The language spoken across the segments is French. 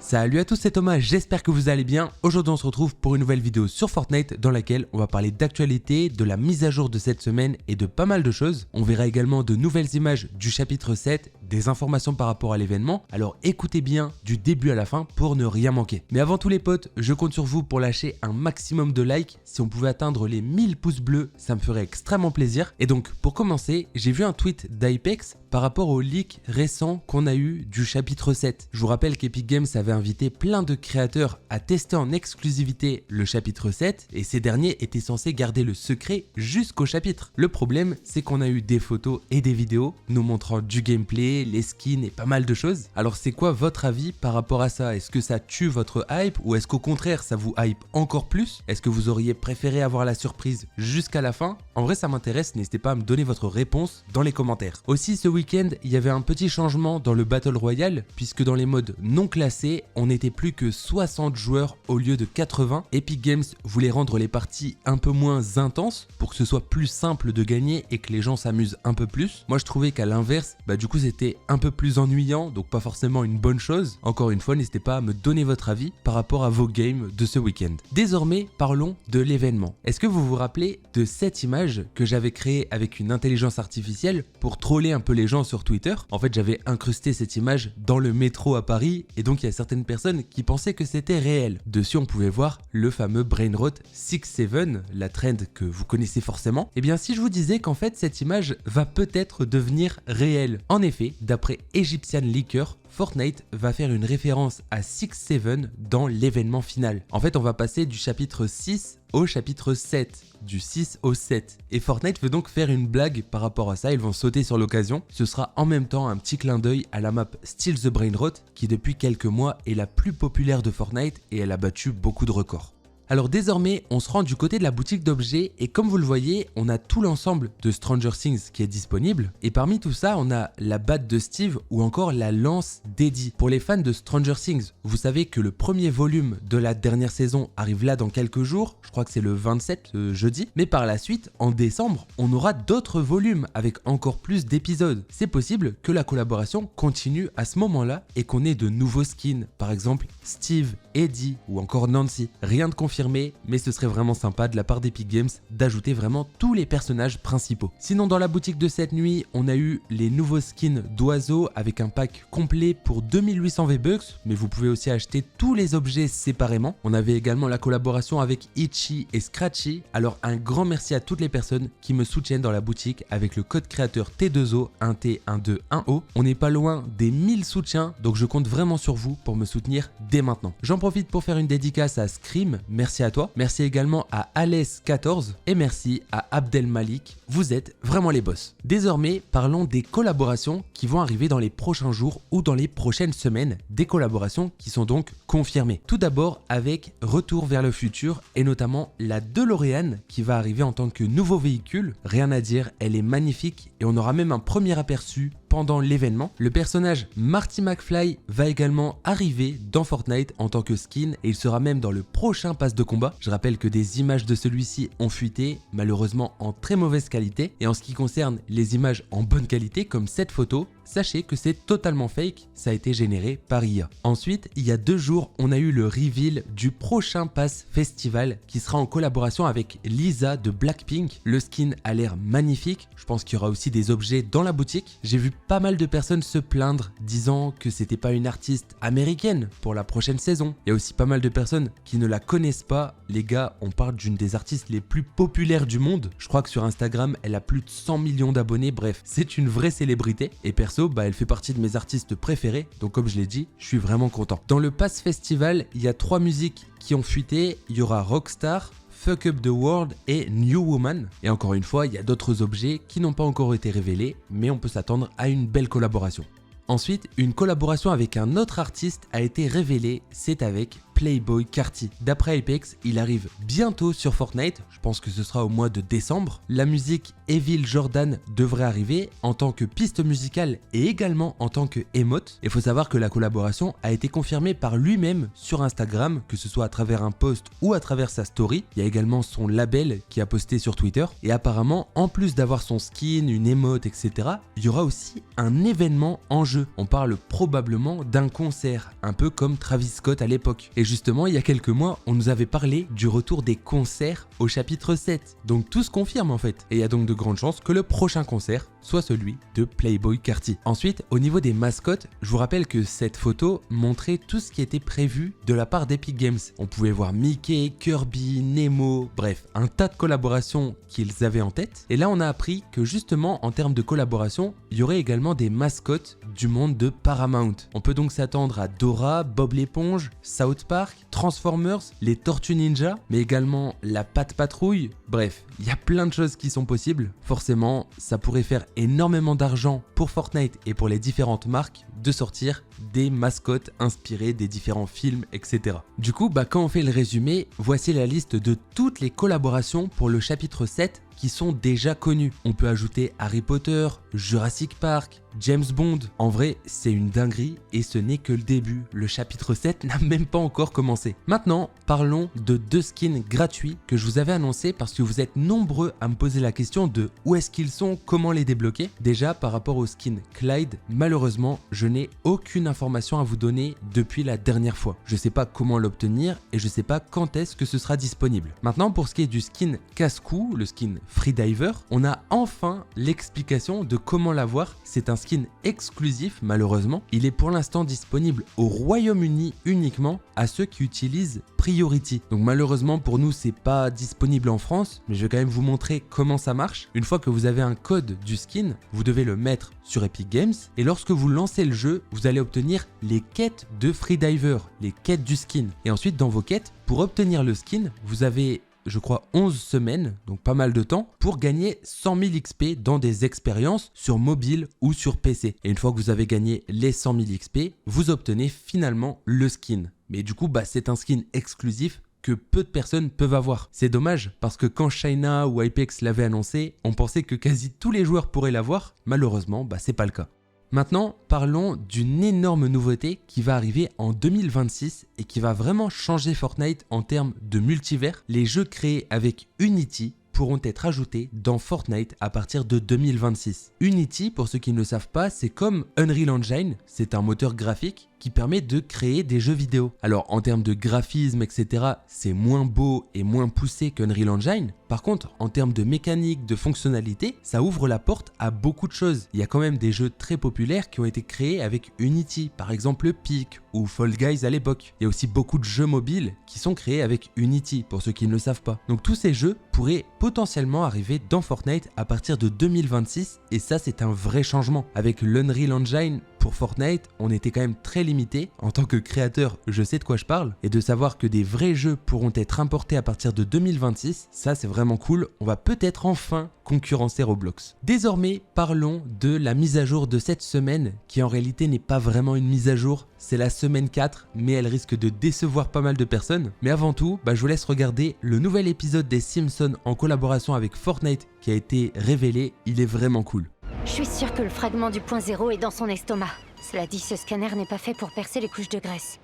Salut à tous, c'est Thomas, j'espère que vous allez bien. Aujourd'hui on se retrouve pour une nouvelle vidéo sur Fortnite dans laquelle on va parler d'actualité, de la mise à jour de cette semaine et de pas mal de choses. On verra également de nouvelles images du chapitre 7, des informations par rapport à l'événement, alors écoutez bien du début à la fin pour ne rien manquer. Mais avant tout les potes, je compte sur vous pour lâcher un maximum de likes. Si on pouvait atteindre les 1000 pouces bleus, ça me ferait extrêmement plaisir. Et donc pour commencer, j'ai vu un tweet d'Apex par rapport au leak récent qu'on a eu du chapitre 7. Je vous rappelle qu'Epic Games avait invité plein de créateurs à tester en exclusivité le chapitre 7 et ces derniers étaient censés garder le secret jusqu'au chapitre. Le problème, c'est qu'on a eu des photos et des vidéos nous montrant du gameplay, les skins et pas mal de choses. Alors c'est quoi votre avis par rapport à ça? Est-ce que ça tue votre hype ou est-ce qu'au contraire ça vous hype encore plus? Est-ce que vous auriez préféré avoir la surprise jusqu'à la fin? En vrai ça m'intéresse, n'hésitez pas à me donner votre réponse dans les commentaires. Aussi ce week-end, il y avait un petit changement dans le Battle Royale puisque dans les modes non classés, on n'était plus que 60 joueurs au lieu de 80. Epic Games voulait rendre les parties un peu moins intenses pour que ce soit plus simple de gagner et que les gens s'amusent un peu plus. Moi je trouvais qu'à l'inverse, du coup c'était un peu plus ennuyant, donc pas forcément une bonne chose. Encore une fois, n'hésitez pas à me donner votre avis par rapport à vos games de ce week-end. Désormais, parlons de l'événement. Est-ce que vous vous rappelez de cette image que j'avais créée avec une intelligence artificielle pour troller un peu les gens sur Twitter? En fait, j'avais incrusté cette image dans le métro à Paris et donc il y a certaines personnes qui pensaient que c'était réel. Dessus, on pouvait voir le fameux Brainrot 6-7, la trend que vous connaissez forcément. Et bien, si je vous disais qu'en fait, cette image va peut-être devenir réelle. En effet, d'après Egyptian Leaker, Fortnite va faire une référence à 6-7 dans l'événement final. En fait, on va passer du chapitre 6 au chapitre 7, du 6 au 7. Et Fortnite veut donc faire une blague par rapport à ça, ils vont sauter sur l'occasion. Ce sera en même temps un petit clin d'œil à la map Steal the Brainrot qui depuis quelques mois est la plus populaire de Fortnite et elle a battu beaucoup de records. Alors désormais, on se rend du côté de la boutique d'objets et comme vous le voyez, on a tout l'ensemble de Stranger Things qui est disponible. Et parmi tout ça, on a la batte de Steve ou encore la lance d'Eddie. Pour les fans de Stranger Things, vous savez que le premier volume de la dernière saison arrive là dans quelques jours. Je crois que c'est le 27 jeudi. Mais par la suite, en décembre, on aura d'autres volumes avec encore plus d'épisodes. C'est possible que la collaboration continue à ce moment-là et qu'on ait de nouveaux skins. Par exemple, Steve, Eddie ou encore Nancy. Rien de confirmé, mais ce serait vraiment sympa de la part d'Epic Games d'ajouter vraiment tous les personnages principaux. Sinon dans la boutique de cette nuit, on a eu les nouveaux skins d'oiseaux avec un pack complet pour 2800 V-Bucks, mais vous pouvez aussi acheter tous les objets séparément. On avait également la collaboration avec Itchy et Scratchy, alors un grand merci à toutes les personnes qui me soutiennent dans la boutique avec le code créateur T2O 1T121O. On n'est pas loin des 1000 soutiens, donc je compte vraiment sur vous pour me soutenir dès maintenant. J'en profite pour faire une dédicace à Scream, merci à toi, merci également à Alès14 et merci à Abdel Malik, vous êtes vraiment les boss. Désormais, parlons des collaborations qui vont arriver dans les prochains jours ou dans les prochaines semaines, des collaborations qui sont donc confirmées. Tout d'abord avec Retour vers le futur et notamment la DeLorean qui va arriver en tant que nouveau véhicule. Rien à dire, elle est magnifique et on aura même un premier aperçu pendant l'événement. Le personnage Marty McFly va également arriver dans Fortnite en tant que skin et il sera même dans le prochain pass de combat. Je rappelle que des images de celui-ci ont fuité, malheureusement en très mauvaise qualité. Et en ce qui concerne les images en bonne qualité comme cette photo, sachez que c'est totalement fake, ça a été généré par IA. Ensuite, il y a 2 jours, on a eu le reveal du prochain pass festival qui sera en collaboration avec Lisa de Blackpink. Le skin a l'air magnifique, je pense qu'il y aura aussi des objets dans la boutique. J'ai vu pas mal de personnes se plaindre disant que c'était pas une artiste américaine pour la prochaine saison. Il y a aussi pas mal de personnes qui ne la connaissent pas. Les gars, on parle d'une des artistes les plus populaires du monde. Je crois que sur Instagram, elle a plus de 100 millions d'abonnés. Bref, c'est une vraie célébrité. Et perso, elle fait partie de mes artistes préférés. Donc comme je l'ai dit, je suis vraiment content. Dans le Pass Festival, il y a 3 musiques qui ont fuité. Il y aura Rockstar, Fuck Up the World et New Woman. Et encore une fois, il y a d'autres objets qui n'ont pas encore été révélés, mais on peut s'attendre à une belle collaboration. Ensuite, une collaboration avec un autre artiste a été révélée, c'est avec Playboi Carti. D'après Apex, il arrive bientôt sur Fortnite, je pense que ce sera au mois de décembre. La musique Evil Jordan devrait arriver en tant que piste musicale et également en tant que emote. Il faut savoir que la collaboration a été confirmée par lui-même sur Instagram, que ce soit à travers un post ou à travers sa story. Il y a également son label qui a posté sur Twitter. Et apparemment, en plus d'avoir son skin, une emote, etc., il y aura aussi un événement en jeu. On parle probablement d'un concert, un peu comme Travis Scott à l'époque. Et justement, il y a quelques mois, on nous avait parlé du retour des concerts au chapitre 7. Donc tout se confirme en fait. Et il y a donc de grandes chances que le prochain concert soit celui de Playboi Carti. Ensuite, au niveau des mascottes, je vous rappelle que cette photo montrait tout ce qui était prévu de la part d'Epic Games. On pouvait voir Mickey, Kirby, Nemo, bref, un tas de collaborations qu'ils avaient en tête. Et là, on a appris que justement, en termes de collaboration, il y aurait également des mascottes du monde de Paramount. On peut donc s'attendre à Dora, Bob l'éponge, South Park, Transformers, les Tortues Ninja, mais également la Patte Patrouille. Bref, il y a plein de choses qui sont possibles. Forcément, ça pourrait faire énormément d'argent pour Fortnite et pour les différentes marques de sortir des mascottes inspirées des différents films, etc. Du coup, quand on fait le résumé, voici la liste de toutes les collaborations pour le chapitre 7 qui sont déjà connus. On peut ajouter Harry Potter, Jurassic Park, James Bond. En vrai, c'est une dinguerie et ce n'est que le début. Le chapitre 7 n'a même pas encore commencé. Maintenant, parlons de 2 skins gratuits que je vous avais annoncés parce que vous êtes nombreux à me poser la question de où est-ce qu'ils sont, comment les débloquer. Déjà, par rapport au skin Clyde, malheureusement, je n'ai aucune information à vous donner depuis la dernière fois. Je ne sais pas comment l'obtenir et je ne sais pas quand est-ce que ce sera disponible. Maintenant, pour ce qui est du skin casse-cou, le skin Freediver, on a enfin l'explication de comment l'avoir. C'est un skin exclusif malheureusement. Il est pour l'instant disponible au Royaume-Uni uniquement à ceux qui utilisent Priority. Donc malheureusement pour nous c'est pas disponible en France, mais je vais quand même vous montrer comment ça marche. Une fois que vous avez un code du skin, vous devez le mettre sur Epic Games et lorsque vous lancez le jeu, vous allez obtenir les quêtes de Freediver, les quêtes du skin. Et ensuite dans vos quêtes, pour obtenir le skin, vous avez je crois 11 semaines, donc pas mal de temps, pour gagner 100 000 XP dans des expériences sur mobile ou sur PC. Et une fois que vous avez gagné les 100 000 XP, vous obtenez finalement le skin. Mais du coup, c'est un skin exclusif que peu de personnes peuvent avoir. C'est dommage parce que quand China ou Apex l'avaient annoncé, on pensait que quasi tous les joueurs pourraient l'avoir. Malheureusement, c'est pas le cas. Maintenant, parlons d'une énorme nouveauté qui va arriver en 2026 et qui va vraiment changer Fortnite en termes de multivers. Les jeux créés avec Unity pourront être ajoutés dans Fortnite à partir de 2026. Unity, pour ceux qui ne le savent pas, c'est comme Unreal Engine, c'est un moteur graphique qui permet de créer des jeux vidéo. Alors en termes de graphisme, etc., c'est moins beau et moins poussé qu'Unreal Engine. Par contre, en termes de mécanique, de fonctionnalité, ça ouvre la porte à beaucoup de choses. Il y a quand même des jeux très populaires qui ont été créés avec Unity, par exemple Peak ou Fall Guys à l'époque. Il y a aussi beaucoup de jeux mobiles qui sont créés avec Unity, pour ceux qui ne le savent pas. Donc tous ces jeux pourraient potentiellement arriver dans Fortnite à partir de 2026 et ça c'est un vrai changement. Avec l'Unreal Engine, pour Fortnite, on était quand même très limité. En tant que créateur, je sais de quoi je parle. Et de savoir que des vrais jeux pourront être importés à partir de 2026, ça c'est vraiment cool. On va peut-être enfin concurrencer Roblox. Désormais, parlons de la mise à jour de cette semaine, qui en réalité n'est pas vraiment une mise à jour. C'est la semaine 4, mais elle risque de décevoir pas mal de personnes. Mais avant tout, je vous laisse regarder le nouvel épisode des Simpsons en collaboration avec Fortnite qui a été révélé. Il est vraiment cool. Je suis sûre que le fragment du point zéro est dans son estomac. Cela dit, ce scanner n'est pas fait pour percer les couches de graisse.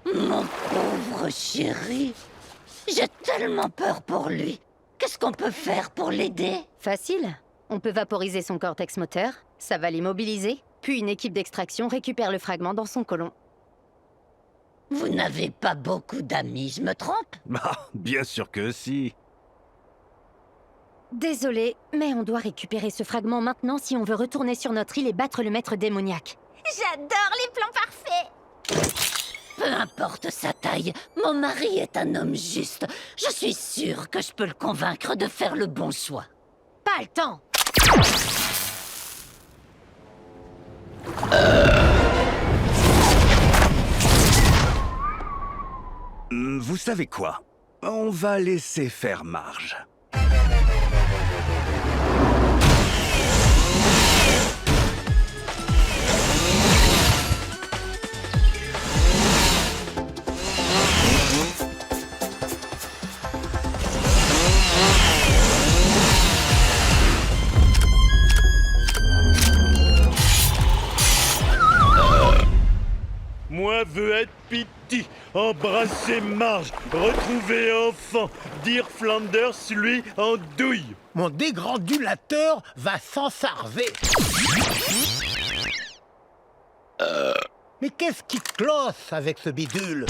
Mon pauvre chéri, j'ai tellement peur pour lui. Qu'est-ce qu'on peut faire pour l'aider? Facile. On peut vaporiser son cortex moteur, ça va l'immobiliser, puis une équipe d'extraction récupère le fragment dans son côlon. Vous n'avez pas beaucoup d'amis, je me trompe? Bien sûr que si. Désolé, mais on doit récupérer ce fragment maintenant si on veut retourner sur notre île et battre le maître démoniaque. J'adore les plans parfaits! Peu importe sa taille, mon mari est un homme juste. Je suis sûre que je peux le convaincre de faire le bon choix. Pas le temps! Vous savez quoi? On va laisser faire Marge. Moi veux être Pitty, embrasser Marge, retrouver enfant, dire Flanders lui en douille. Mon dégrandulateur va s'ensarver. Mais qu'est-ce qui cloche avec ce bidule?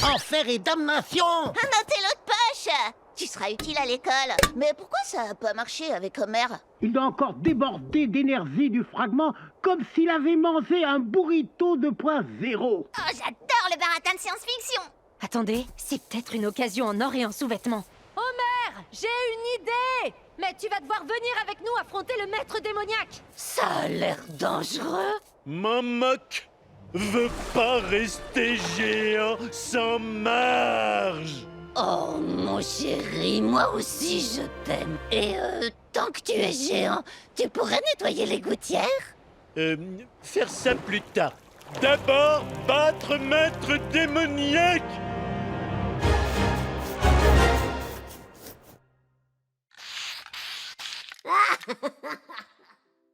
Enfer et damnation! Un intello de poche! Tu seras utile à l'école. Mais pourquoi ça a pas marché avec Homer? Il doit encore déborder d'énergie du fragment comme s'il avait mangé un burrito de point zéro. Oh, j'adore le baratin de science-fiction! Attendez, c'est peut-être une occasion en or et en sous-vêtements. Homer, j'ai une idée! Mais tu vas devoir venir avec nous affronter le maître démoniaque. Ça a l'air dangereux. Mamoc veut pas rester géant sans Marge. Oh, mon chéri, moi aussi je t'aime. Et tant que tu es géant, tu pourrais nettoyer les gouttières? Faire ça plus tard. D'abord, battre maître démoniaque.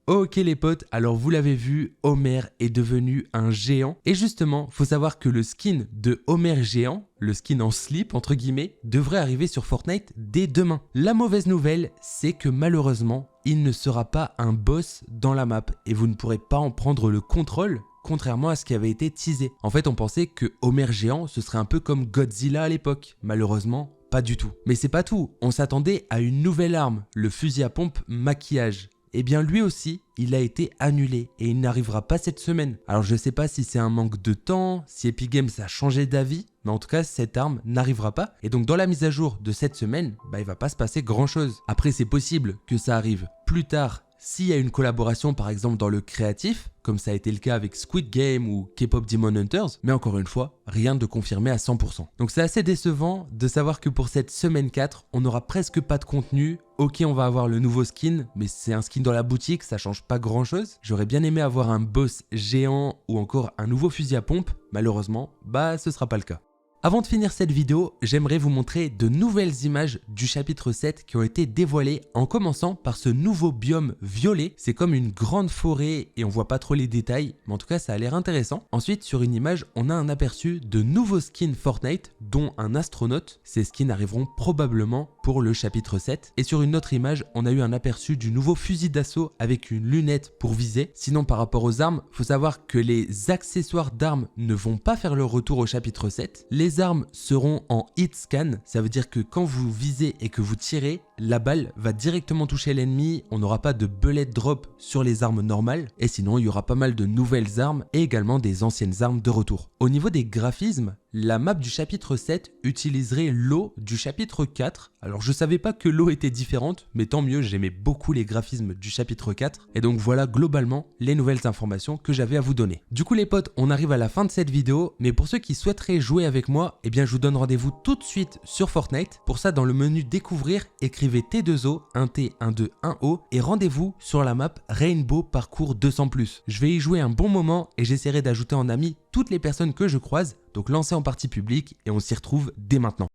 Ok les potes, alors vous l'avez vu, Homer est devenu un géant. Et justement, faut savoir que le skin de Homer géant, le skin en slip entre guillemets, devrait arriver sur Fortnite dès demain. La mauvaise nouvelle, c'est que malheureusement, il ne sera pas un boss dans la map et vous ne pourrez pas en prendre le contrôle, contrairement à ce qui avait été teasé. En fait, on pensait que Homer géant, ce serait un peu comme Godzilla à l'époque. Malheureusement, pas du tout. Mais c'est pas tout, on s'attendait à une nouvelle arme, le fusil à pompe maquillage. Eh bien lui aussi, il a été annulé et il n'arrivera pas cette semaine. Alors je sais pas si c'est un manque de temps, si Epic Games a changé d'avis, mais en tout cas cette arme n'arrivera pas. Et donc dans la mise à jour de cette semaine, il va pas se passer grand chose. Après c'est possible que ça arrive plus tard s'il y a une collaboration par exemple dans le créatif, comme ça a été le cas avec Squid Game ou K-Pop Demon Hunters, mais encore une fois, rien de confirmé à 100%. Donc c'est assez décevant de savoir que pour cette semaine 4, on n'aura presque pas de contenu. Ok, on va avoir le nouveau skin, mais c'est un skin dans la boutique, ça change pas grand chose. J'aurais bien aimé avoir un boss géant ou encore un nouveau fusil à pompe, malheureusement, ce sera pas le cas. Avant de finir cette vidéo, j'aimerais vous montrer de nouvelles images du chapitre 7 qui ont été dévoilées en commençant par ce nouveau biome violet. C'est comme une grande forêt et on voit pas trop les détails, mais en tout cas ça a l'air intéressant. Ensuite sur une image, on a un aperçu de nouveaux skins Fortnite, dont un astronaute. Ces skins arriveront probablement pour le chapitre 7. Et sur une autre image, on a eu un aperçu du nouveau fusil d'assaut avec une lunette pour viser. Sinon par rapport aux armes, faut savoir que les accessoires d'armes ne vont pas faire leur retour au chapitre 7. Les armes seront en hit scan, ça veut dire que quand vous visez et que vous tirez, la balle va directement toucher l'ennemi, on n'aura pas de bullet drop sur les armes normales, et sinon il y aura pas mal de nouvelles armes et également des anciennes armes de retour. Au niveau des graphismes, la map du chapitre 7 utiliserait l'eau du chapitre 4. Alors je savais pas que l'eau était différente, mais tant mieux, j'aimais beaucoup les graphismes du chapitre 4. Et donc voilà globalement les nouvelles informations que j'avais à vous donner. Du coup les potes, on arrive à la fin de cette vidéo, mais pour ceux qui souhaiteraient jouer avec moi, eh bien je vous donne rendez-vous tout de suite sur Fortnite. Pour ça, dans le menu découvrir, écrivez T2O, 1T, 1-2, 1O et rendez-vous sur la map Rainbow Parcours 200+. Je vais y jouer un bon moment et j'essaierai d'ajouter en ami toutes les personnes que je croise, donc lancez en partie publique et on s'y retrouve dès maintenant.